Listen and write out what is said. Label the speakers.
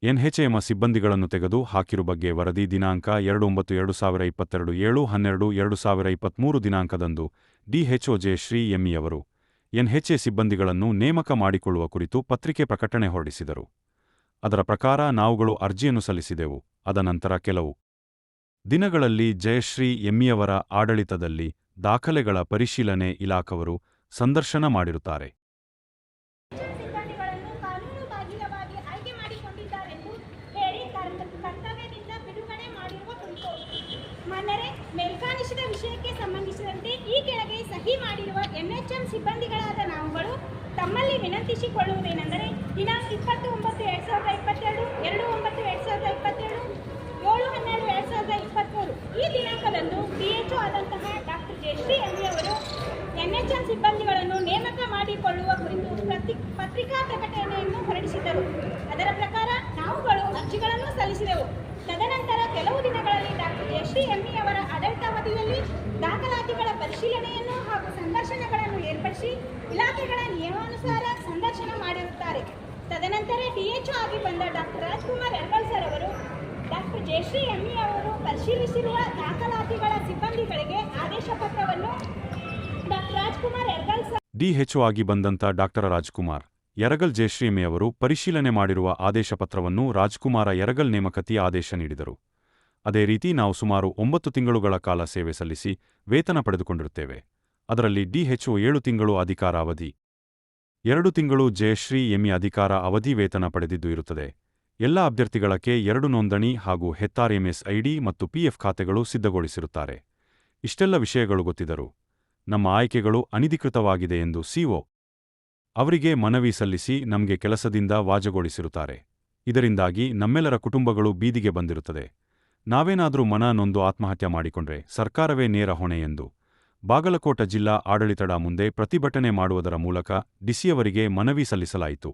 Speaker 1: NHM ಸಿಬ್ಬಂದಿಗಳನ್ನು ತೆಗೆದು ಹಾಕಿರುವ ಬಗ್ಗೆ ವರದಿ ದಿನಾಂಕ 29/2022 7/12/2023 ದಿನಾಂಕದಂದು ಡಿಎಚ್ಒ ಜಯಶ್ರೀ ಎಂಇಯವರು ಎನ್ಎಚ್ಎ ಸಿಬ್ಬಂದಿಗಳನ್ನು ನೇಮಕ ಮಾಡಿಕೊಳ್ಳುವ ಕುರಿತು ಪತ್ರಿಕೆ ಪ್ರಕಟಣೆ ಹೊರಡಿಸಿದರು. ಅದರ ಪ್ರಕಾರ ನಾವುಗಳು ಅರ್ಜಿಯನ್ನು ಸಲ್ಲಿಸಿದೆವು. ಅದ ನಂತರ ಕೆಲವು ದಿನಗಳಲ್ಲಿ ಜಯಶ್ರೀ ಎಂಇಯವರ ಆಡಳಿತದಲ್ಲಿ ದಾಖಲೆಗಳ ಪರಿಶೀಲನೆ ಇಲಾಖೆಯವರು ಸಂದರ್ಶನ ಮಾಡಿರುತ್ತಾರೆ.
Speaker 2: ಸಿಬ್ಬಂದಿಗಳನ್ನು ಕಾನೂನುಬಾಹಿರವಾಗಿ ಆಯ್ಕೆ ಮಾಡಿಕೊಂಡಿದ್ದಾರೆಂದು ಹೇಳಿ ಕರ್ತವ್ಯದಿಂದ ಬಿಡುಗಡೆ ಮಾಡಿರುವ ಕುರಿತು ಮಾನ್ಯರೇ, ಮೇಲ್ಕಾಣಿಸಿದ ವಿಷಯಕ್ಕೆ ಸಂಬಂಧಿಸಿದಂತೆ ಈ ಕೆಳಗೆ ಸಹಿ ಮಾಡಿರುವ ಎನ್ಎಚ್ಎಂ ಸಿಬ್ಬಂದಿಗಳಾದ ನಾವುಗಳು ತಮ್ಮಲ್ಲಿ ವಿನಂತಿಸಿಕೊಳ್ಳುವುದೇನೆಂದರೆ, ದಿನಾಂಕ 29/2022, 2/9/2022, 7/12/2023 ಈ ದಿನಾಂಕದಂದು ಡಿಎಚ್ಒ ಆದಂತಹ ಡಾಕ್ಟರ್ ಜಯಶ್ರೀ ಎಂಇಯವರು ಎನ್ಎಚ್ಎಂ ಸಿಬ್ಬಂದಿಗಳನ್ನು ನೇಮಕ ಮಾಡಿಕೊಳ್ಳುವ ಕುರಿತು ಪತ್ರಿಕಾ ಪ್ರಕಟಣೆಯನ್ನು ಹೊರಡಿಸಿದ್ದರು. ಅದರ ಪ್ರಕಾರ ನಾವುಗಳು ಅರ್ಜಿಗಳನ್ನು ಸಲ್ಲಿಸಿದೆವು. ತದನಂತರ ಕೆಲವು ದಿನಗಳಲ್ಲಿ ಡಾಕ್ಟರ್ ಜಯಶ್ರೀ ಎಂಇಯವರ ಆಡಳಿತಾವಧಿಯಲ್ಲಿ ದಾಖಲಾತಿಗಳ ಪರಿಶೀಲನೆಯನ್ನು ಹಾಗೂ ಸಂದರ್ಶನಗಳನ್ನು ಏರ್ಪಡಿಸಿ ಇಲಾಖೆಗಳ ನಿಯಮಾನುಸಾರ ಸಂದರ್ಶನ ಮಾಡಿರುತ್ತಾರೆ. ತದನಂತರ ಡಿಎಚ್ಒ ಆಗಿ ಬಂದ ಡಾಕ್ಟರ್ ರಾಜ್ಕುಮಾರ್ ಯರಗಲ್ ಸರ್ ಅವರು ಡಾಕ್ಟರ್ ಜಯಶ್ರೀ ಎಂಇಯವರು ಪರಿಶೀಲಿಸಿರುವ ದಾಖಲಾತಿಗಳ ಸಿಬ್ಬಂದಿಗಳಿಗೆ ಆದೇಶ ಪತ್ರವನ್ನು doctor Rajkumar Yaragal sir
Speaker 1: DHO ಆಗಿ ಬಂದಂಥ ಡಾಕ್ಟರ್ ರಾಜ್ಕುಮಾರ್ ಯರಗಲ್ ಜಯಶ್ರೀ ಎಂಇಯವರು ಪರಿಶೀಲನೆ ಮಾಡಿರುವ ಆದೇಶ ಪತ್ರವನ್ನು ರಾಜ್ಕುಮಾರ ಯರಗಲ್ ನೇಮಕಾತಿ ಆದೇಶ ನೀಡಿದರು. ಅದೇ ರೀತಿ ನಾವು ಸುಮಾರು 9 ತಿಂಗಳುಗಳ ಕಾಲ ಸೇವೆ ಸಲ್ಲಿಸಿ ವೇತನ ಪಡೆದುಕೊಂಡಿರುತ್ತೇವೆ. ಅದರಲ್ಲಿ ಡಿಎಚ್ಒ 7 ತಿಂಗಳು ಅಧಿಕಾರ ಅವಧಿ, 2 ತಿಂಗಳು ಜಯಶ್ರೀ ಎಂಇ ಅಧಿಕಾರ ಅವಧಿ ವೇತನ ಪಡೆದಿದ್ದು ಇರುತ್ತದೆ. ಎಲ್ಲ ಅಭ್ಯರ್ಥಿಗಳಕ್ಕೆ 2 ನೋಂದಣಿ ಹಾಗೂ ಹೆತ್ತಾರ್ಎಂಎಸ್ ಐಡಿ ಮತ್ತು ಪಿಎಫ್ ಖಾತೆಗಳು ಸಿದ್ಧಗೊಳಿಸಿರುತ್ತಾರೆ. ಇಷ್ಟೆಲ್ಲ ವಿಷಯಗಳು ಗೊತ್ತಿದ್ದರೂ ನಮ್ಮ ಆಯ್ಕೆಗಳು ಅನಧಿಕೃತವಾಗಿದೆ ಎಂದು ಸಿಒ ಅವರಿಗೆ ಮನವಿ ಸಲ್ಲಿಸಿ ನಮಗೆ ಕೆಲಸದಿಂದ ವಾಜಗೊಳಿಸಿರುತ್ತಾರೆ. ಇದರಿಂದಾಗಿ ನಮ್ಮೆಲ್ಲರ ಕುಟುಂಬಗಳು ಬೀದಿಗೆ ಬಂದಿರುತ್ತದೆ. ನಾವೇನಾದರೂ ಮನ ನೊಂದು ಆತ್ಮಹತ್ಯೆ ಮಾಡಿಕೊಂಡ್ರೆ ಸರ್ಕಾರವೇ ನೇರ ಹೊಣೆ ಎಂದು ಬಾಗಲಕೋಟ ಜಿಲ್ಲಾ ಆಡಳಿತದ ಮುಂದೆ ಪ್ರತಿಭಟನೆ ಮಾಡುವುದರ ಮೂಲಕ ಡಿಸಿಯವರಿಗೆ ಮನವಿ ಸಲ್ಲಿಸಲಾಯಿತು.